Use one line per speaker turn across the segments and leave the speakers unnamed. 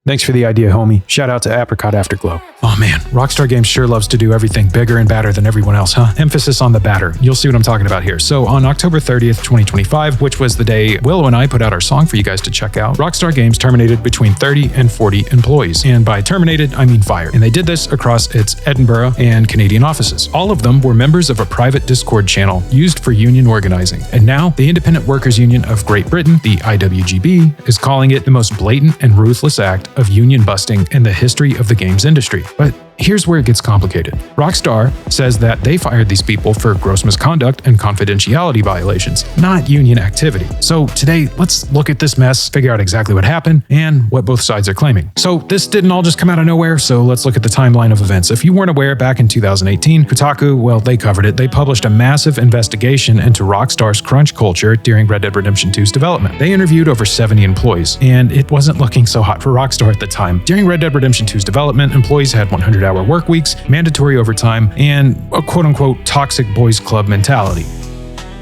Thanks for the idea, homie. Shout out to Apricot Afterglow. Oh man, Rockstar Games sure loves to do everything bigger and badder than everyone else, huh? Emphasis on the badder. You'll see what I'm talking about here. So on October 30th, 2025, which was the day Willow and I put out our song for you guys to check out, Rockstar Games terminated between 30 and 40 employees. And by terminated, I mean fired. And they did this across its Edinburgh and Canadian offices. All of them were members of a private Discord channel used for union organizing. And now the Independent Workers Union of Great Britain, the IWGB, is calling it the most blatant and ruthless act of union busting in the history of the games industry. But here's where it gets complicated. Rockstar says that they fired these people for gross misconduct and confidentiality violations, not union activity. So today, let's look at this mess, figure out exactly what happened, and what both sides are claiming. So this didn't all just come out of nowhere, so let's look at the timeline of events. If you weren't aware, back in 2018, Kotaku, well, they covered it. They published a massive investigation into Rockstar's crunch culture during Red Dead Redemption 2's development. They interviewed over 70 employees, and it wasn't looking so hot for Rockstar at the time. During Red Dead Redemption 2's development, employees had 100-hour work weeks, mandatory overtime, and a quote-unquote toxic boys club mentality.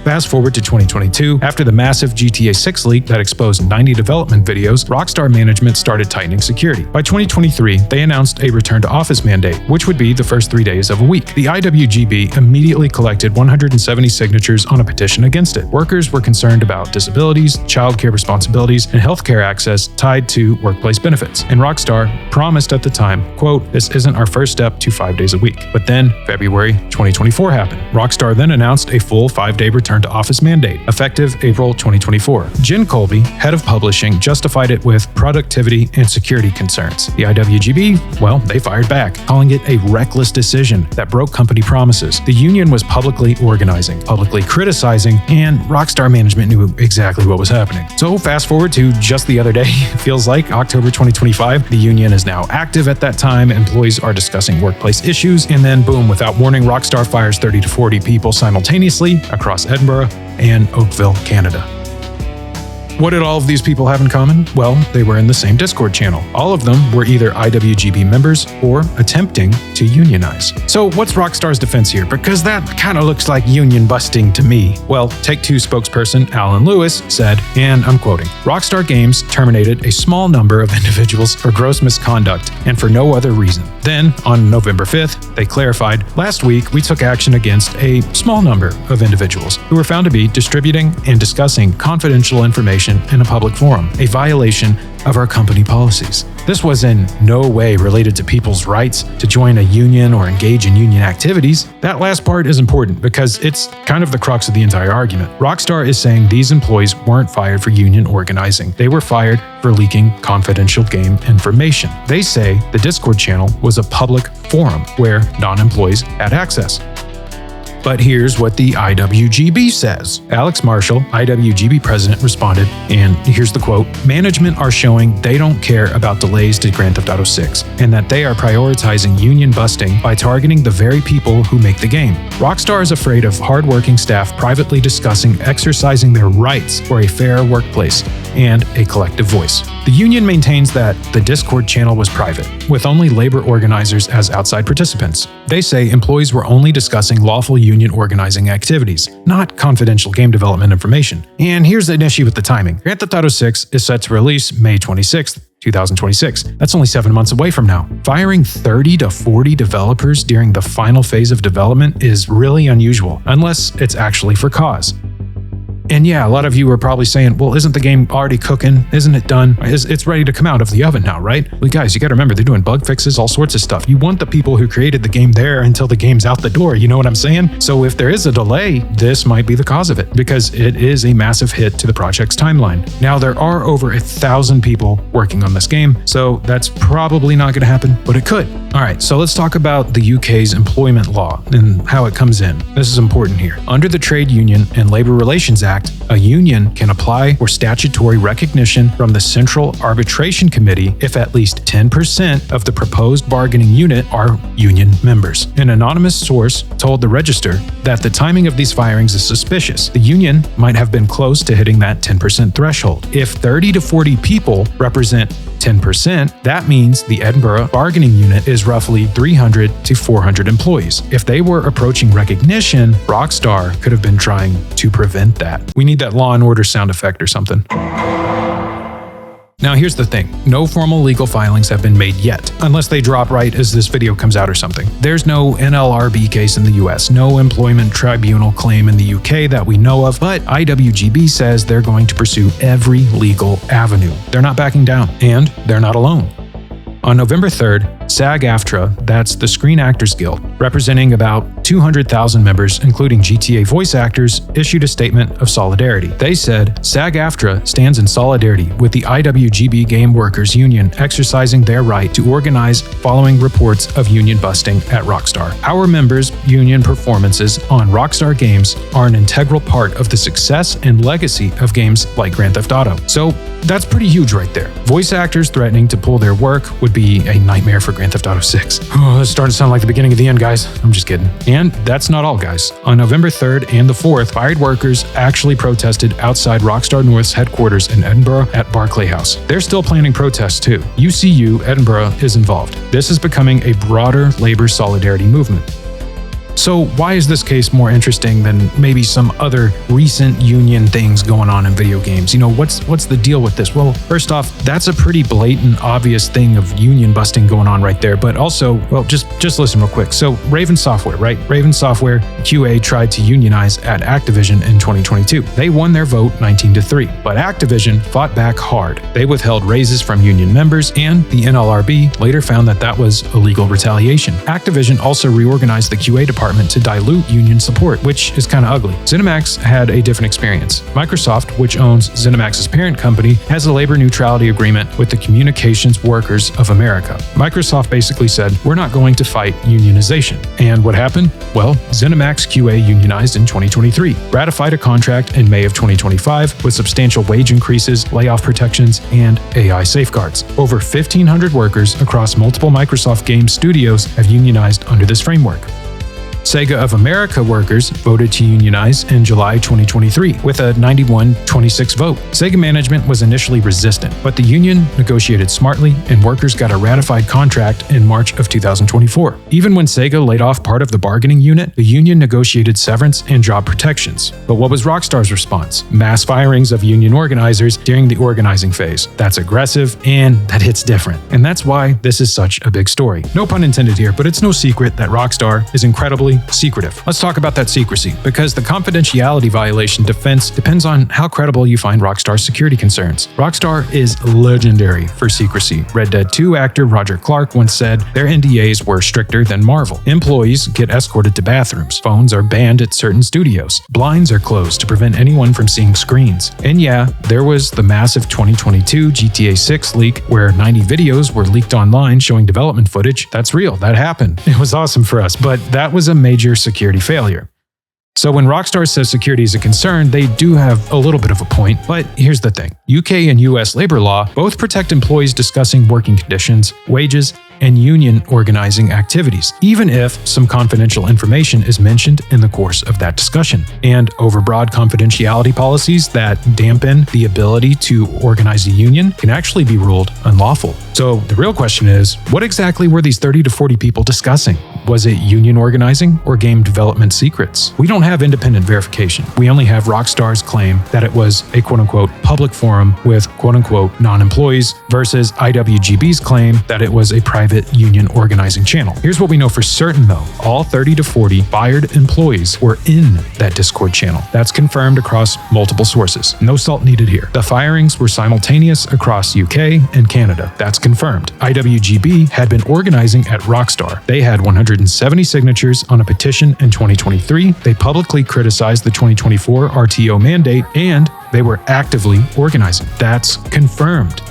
Fast forward to 2022, after the massive GTA 6 leak that exposed 90 development videos, Rockstar management started tightening security. By 2023, they announced a return-to-office mandate, which would be the first 3 days of a week. The IWGB immediately collected 170 signatures on a petition against it. Workers were concerned about disabilities, childcare responsibilities, and healthcare access tied to workplace benefits. And Rockstar promised at the time, quote, "This isn't our first step to 5 days a week." But then, February 2024 happened. Rockstar then announced a full 5-day return-to-office mandate, effective April 2024. Jen Colby, head of publishing, justified it with productivity and security concerns. The IWGB, well, they fired back, calling it a reckless decision that broke company promises. The union was publicly organizing, publicly criticizing, and Rockstar management knew exactly what was happening. So fast forward to just the other day, it feels like October 2025, the union is now active at that time, employees are discussing workplace issues, and then boom, without warning, Rockstar fires 30 to 40 people simultaneously across Edinburgh and Oakville, Canada. What did all of these people have in common? Well, they were in the same Discord channel. All of them were either IWGB members or attempting to unionize. So what's Rockstar's defense here? Because that kind of looks like union busting to me. Well, Take-Two spokesperson Alan Lewis said, and I'm quoting, "Rockstar Games terminated a small number of individuals for gross misconduct and for no other reason." Then, on November 5th, they clarified, "Last week, we took action against a small number of individuals who were found to be distributing and discussing confidential information in a public forum, a violation of our company policies." This was in no way related to people's rights to join a union or engage in union activities. That last part is important because it's kind of the crux of the entire argument. Rockstar is saying these employees weren't fired for union organizing. They were fired for leaking confidential game information. They say the Discord channel was a public forum where non-employees had access. But here's what the IWGB says. Alex Marshall, IWGB president, responded, and here's the quote, "Management are showing they don't care about delays to Grand Theft Auto 6, and that they are prioritizing union busting by targeting the very people who make the game. Rockstar is afraid of hardworking staff privately discussing exercising their rights for a fair workplace and a collective voice." The union maintains that the Discord channel was private, with only labor organizers as outside participants. They say employees were only discussing lawful union organizing activities, not confidential game development information. And here's an issue with the timing. Grand Theft Auto 6 is set to release May 26th, 2026. That's only 7 months away from now. Firing 30 to 40 developers during the final phase of development is really unusual, unless it's actually for cause. And yeah, a lot of you are probably saying, well, isn't the game already cooking? Isn't it done? It's ready to come out of the oven now, right? Well, guys, you got to remember, they're doing bug fixes, all sorts of stuff. You want the people who created the game there until the game's out the door. You know what I'm saying? So if there is a delay, this might be the cause of it, because it is a massive hit to the project's timeline. Now, there are over 1,000 people working on this game, so that's probably not going to happen, but it could. All right, so let's talk about the UK's employment law and how it comes in. This is important here. Under the Trade Union and Labor Relations Act, a union can apply for statutory recognition from the Central Arbitration Committee if at least 10% of the proposed bargaining unit are union members. An anonymous source told the Register that the timing of these firings is suspicious. The union might have been close to hitting that 10% threshold. If 30 to 40 people represent 10%, that means the Edinburgh bargaining unit is roughly 300 to 400 employees. If they were approaching recognition, Rockstar could have been trying to prevent that. We need that Law and Order sound effect or something. Now here's the thing, no formal legal filings have been made yet, unless they drop right as this video comes out or something. There's no NLRB case in the US, no employment tribunal claim in the UK that we know of, but IWGB says they're going to pursue every legal avenue. They're not backing down, and they're not alone. On November 3rd, SAG-AFTRA, that's the Screen Actors Guild, representing about 200,000 members, including GTA voice actors, issued a statement of solidarity. They said, SAG-AFTRA stands in solidarity with the IWGB Game Workers Union exercising their right to organize following reports of union busting at Rockstar. Our members' union performances on Rockstar games are an integral part of the success and legacy of games like Grand Theft Auto. So that's pretty huge right there. Voice actors threatening to pull their work would be a nightmare for Grand Theft Auto 6. Oh, that's starting to sound like the beginning of the end, guys. I'm just kidding. And that's not all, guys. On November 3rd and the 4th, fired workers actually protested outside Rockstar North's headquarters in Edinburgh at Barclay House. They're still planning protests too. UCU Edinburgh is involved. This is becoming a broader labor solidarity movement. So why is this case more interesting than maybe some other recent union things going on in video games? You know, what's the deal with this? Well, first off, that's a pretty blatant, obvious thing of union busting going on right there. But also, well, just listen real quick. So Raven Software, right? Raven Software QA tried to unionize at Activision in 2022. They won their vote 19-3, but Activision fought back hard. They withheld raises from union members, and the NLRB later found that that was illegal retaliation. Activision also reorganized the QA department to dilute union support, which is kind of ugly. ZeniMax had a different experience. Microsoft, which owns ZeniMax's parent company, has a labor neutrality agreement with the Communications Workers of America. Microsoft basically said, we're not going to fight unionization. And what happened? Well, ZeniMax QA unionized in 2023, ratified a contract in May of 2025 with substantial wage increases, layoff protections, and AI safeguards. Over 1,500 workers across multiple Microsoft game studios have unionized under this framework. Sega of America workers voted to unionize in July 2023 with a 91-26 vote. Sega management was initially resistant, but the union negotiated smartly and workers got a ratified contract in March of 2024. Even when Sega laid off part of the bargaining unit, the union negotiated severance and job protections. But what was Rockstar's response? Mass firings of union organizers during the organizing phase. That's aggressive and that hits different. And that's why this is such a big story. No pun intended here, but it's no secret that Rockstar is incredibly secretive. Let's talk about that secrecy, because the confidentiality violation defense depends on how credible you find Rockstar's security concerns. Rockstar is legendary for secrecy. Red Dead 2 actor Roger Clark once said their NDAs were stricter than Marvel. Employees get escorted to bathrooms. Phones are banned at certain studios. Blinds are closed to prevent anyone from seeing screens. And yeah, there was the massive 2022 GTA 6 leak where 90 videos were leaked online showing development footage. That's real. That happened. It was awesome for us, but that was a major security failure. So when Rockstar says security is a concern, they do have a little bit of a point, but here's the thing. UK and US labor law both protect employees discussing working conditions, wages, and union organizing activities, even if some confidential information is mentioned in the course of that discussion. And overbroad confidentiality policies that dampen the ability to organize a union can actually be ruled unlawful. So the real question is, what exactly were these 30 to 40 people discussing? Was it union organizing or game development secrets? We don't have independent verification. We only have Rockstar's claim that it was a quote-unquote public forum with quote-unquote non-employees versus IWGB's claim that it was a private union organizing channel. Here's what we know for certain though. All 30 to 40 fired employees were in that Discord channel. That's confirmed across multiple sources. No salt needed here. The firings were simultaneous across UK and Canada. That's confirmed. IWGB had been organizing at Rockstar. They had 170 signatures on a petition in 2023. They publicly criticized the 2024 RTO mandate, and they were actively organizing. That's confirmed.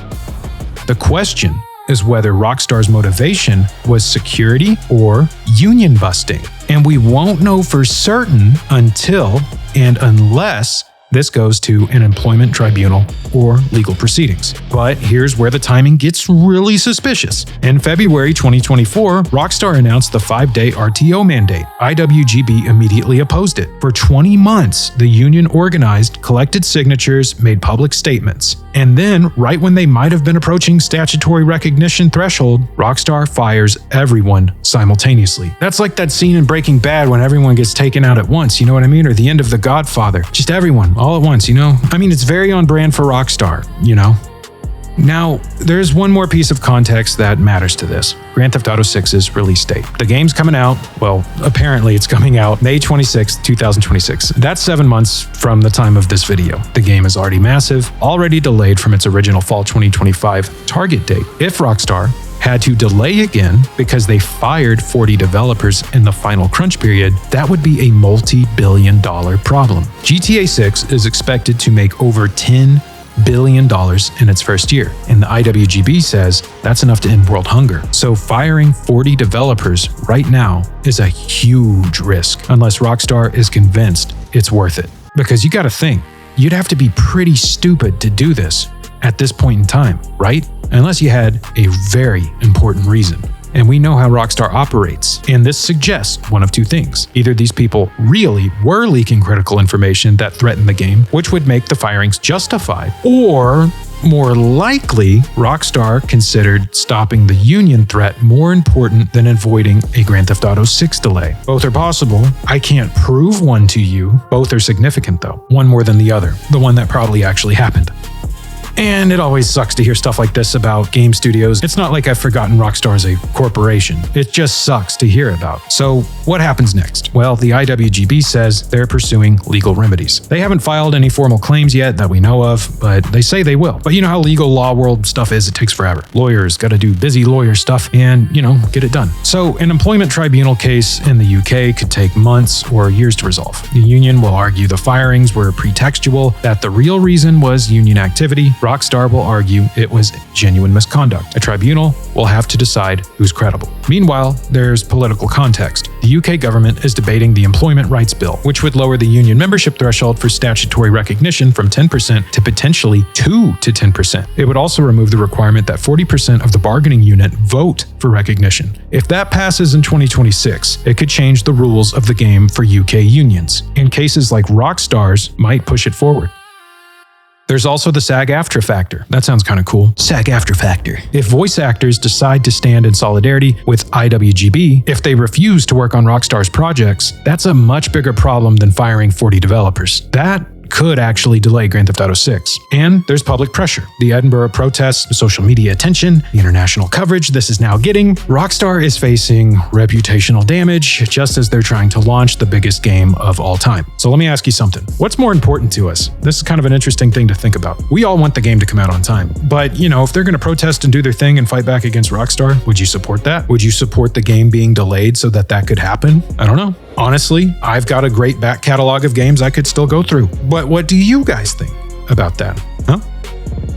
The question is whether Rockstar's motivation was security or union busting. And we won't know for certain until and unless this goes to an employment tribunal or legal proceedings. But here's where the timing gets really suspicious. In February 2024, Rockstar announced the 5-day RTO mandate. IWGB immediately opposed it. For 20 months, the union organized, collected signatures, made public statements. And then, right when they might have been approaching statutory recognition threshold, Rockstar fires everyone simultaneously. That's like that scene in Breaking Bad when everyone gets taken out at once, you know what I mean? Or the end of The Godfather. Just everyone, all at once, you know? I mean, it's very on brand for Rockstar, you know? Now, there's one more piece of context that matters to this. Grand Theft Auto 6's release date. The game's coming out, well, apparently it's coming out May 26, 2026. That's 7 months from the time of this video. The game is already massive, already delayed from its original fall 2025 target date. If Rockstar had to delay again because they fired 40 developers in the final crunch period, that would be a multi-billion-dollar problem. GTA 6 is expected to make over $10 billion in its first year, and the IWGB says that's enough to end world hunger. So firing 40 developers right now is a huge risk unless Rockstar is convinced it's worth it. Because you gotta think, you'd have to be pretty stupid to do this at this point in time, right? Unless you had a very important reason. And we know how Rockstar operates, and this suggests one of two things. Either these people really were leaking critical information that threatened the game, which would make the firings justified, or more likely, Rockstar considered stopping the union threat more important than avoiding a Grand Theft Auto 6 delay. Both are possible. I can't prove one to you. Both are significant though, one more than the other, the one that probably actually happened. And it always sucks to hear stuff like this about game studios. It's not like I've forgotten Rockstar as a corporation. It just sucks to hear about. So what happens next? Well, the IWGB says they're pursuing legal remedies. They haven't filed any formal claims yet that we know of, but they say they will. But you know how legal law world stuff is, it takes forever. Lawyers gotta do busy lawyer stuff and, get it done. So an employment tribunal case in the UK could take months or years to resolve. The union will argue the firings were pretextual, that the real reason was union activity. Rockstar will argue it was genuine misconduct. A tribunal will have to decide who's credible. Meanwhile, there's political context. The UK government is debating the Employment Rights Bill, which would lower the union membership threshold for statutory recognition from 10% to potentially 2 to 10%. It would also remove the requirement that 40% of the bargaining unit vote for recognition. If that passes in 2026, it could change the rules of the game for UK unions. And cases like Rockstar's might push it forward. There's also the SAG-AFTRA factor. That sounds kind of cool. SAG-AFTRA factor. If voice actors decide to stand in solidarity with IWGB, if they refuse to work on Rockstar's projects, that's a much bigger problem than firing 40 developers. That could actually delay Grand Theft Auto 6. And there's public pressure. The Edinburgh protests, the social media attention, the international coverage this is now getting. Rockstar is facing reputational damage just as they're trying to launch the biggest game of all time. So let me ask you something. What's more important to us? This is kind of an interesting thing to think about. We all want the game to come out on time. But, if they're going to protest and do their thing and fight back against Rockstar, would you support that? Would you support the game being delayed so that could happen? I don't know. Honestly, I've got a great back catalog of games I could still go through. But what do you guys think about that? Huh?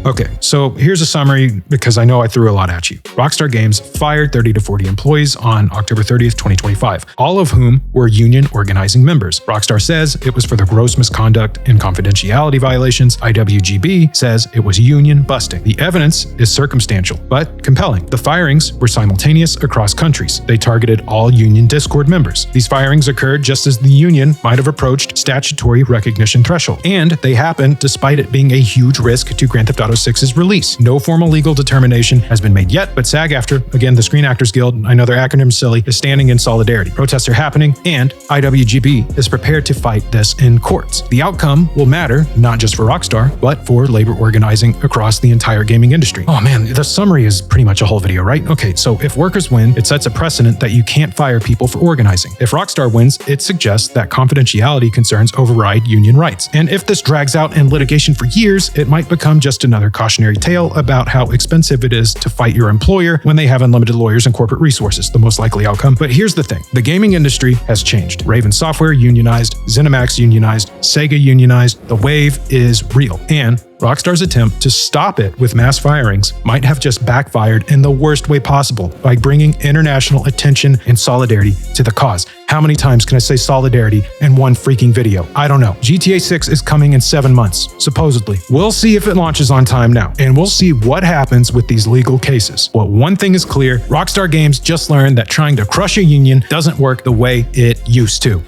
Okay, so here's a summary because I know I threw a lot at you. Rockstar Games fired 30 to 40 employees on October 30th, 2025, all of whom were union organizing members. Rockstar says it was for the gross misconduct and confidentiality violations. IWGB says it was union busting. The evidence is circumstantial, but compelling. The firings were simultaneous across countries. They targeted all union Discord members. These firings occurred just as the union might have approached statutory recognition threshold, and they happened despite it being a huge risk to Grand Theft Auto 6's release. No formal legal determination has been made yet, but SAG-AFTRA, again the Screen Actors Guild, I know their acronym's silly, is standing in solidarity. Protests are happening, and IWGB is prepared to fight this in courts. The outcome will matter not just for Rockstar, but for labor organizing across the entire gaming industry. Oh man, the summary is pretty much a whole video, right? Okay, so if workers win, it sets a precedent that you can't fire people for organizing. If Rockstar wins, it suggests that confidentiality concerns override union rights. And if this drags out in litigation for years, it might become just another cautionary tale about how expensive it is to fight your employer when they have unlimited lawyers and corporate resources, the most likely outcome. But here's the thing. The gaming industry has changed. Raven Software unionized, ZeniMax unionized, Sega unionized. The wave is real. And Rockstar's attempt to stop it with mass firings might have just backfired in the worst way possible by bringing international attention and solidarity to the cause. How many times can I say solidarity in one freaking video? I don't know. GTA 6 is coming in 7 months, supposedly. We'll see if it launches on time now, and we'll see what happens with these legal cases. But one thing is clear, Rockstar Games just learned that trying to crush a union doesn't work the way it used to.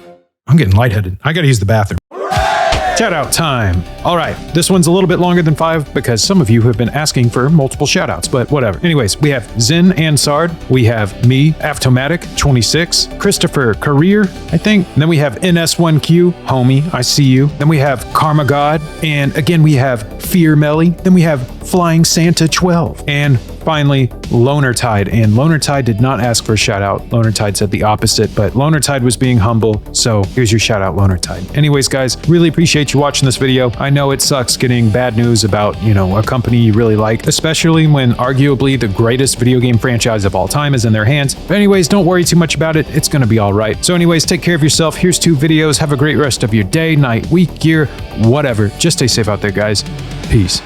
I'm getting lightheaded. I gotta use the bathroom. Shout out time. All right, this one's a little bit longer than 5 because some of you have been asking for multiple shout outs, but whatever. Anyways, we have Zen Ansard, we have me, Avtomatic 26, Christopher Career, I think. And then we have NS1Q, homie, I see you. Then we have Karma God, and again we have Fear Melly. Then we have Flying Santa 12, and finally Loner Tide. And Loner Tide did not ask for a shout out. Loner Tide said the opposite, but Loner Tide was being humble, so here's your shout out, Loner Tide. Anyways, guys, really appreciate you watching this video. I know it sucks getting bad news about, a company you really like, especially when arguably the greatest video game franchise of all time is in their hands. But anyways, don't worry too much about it. It's gonna be all right. So anyways, take care of yourself. Here's 2 videos. Have a great rest of your day, night, week, year, whatever. Just stay safe out there, guys. Peace.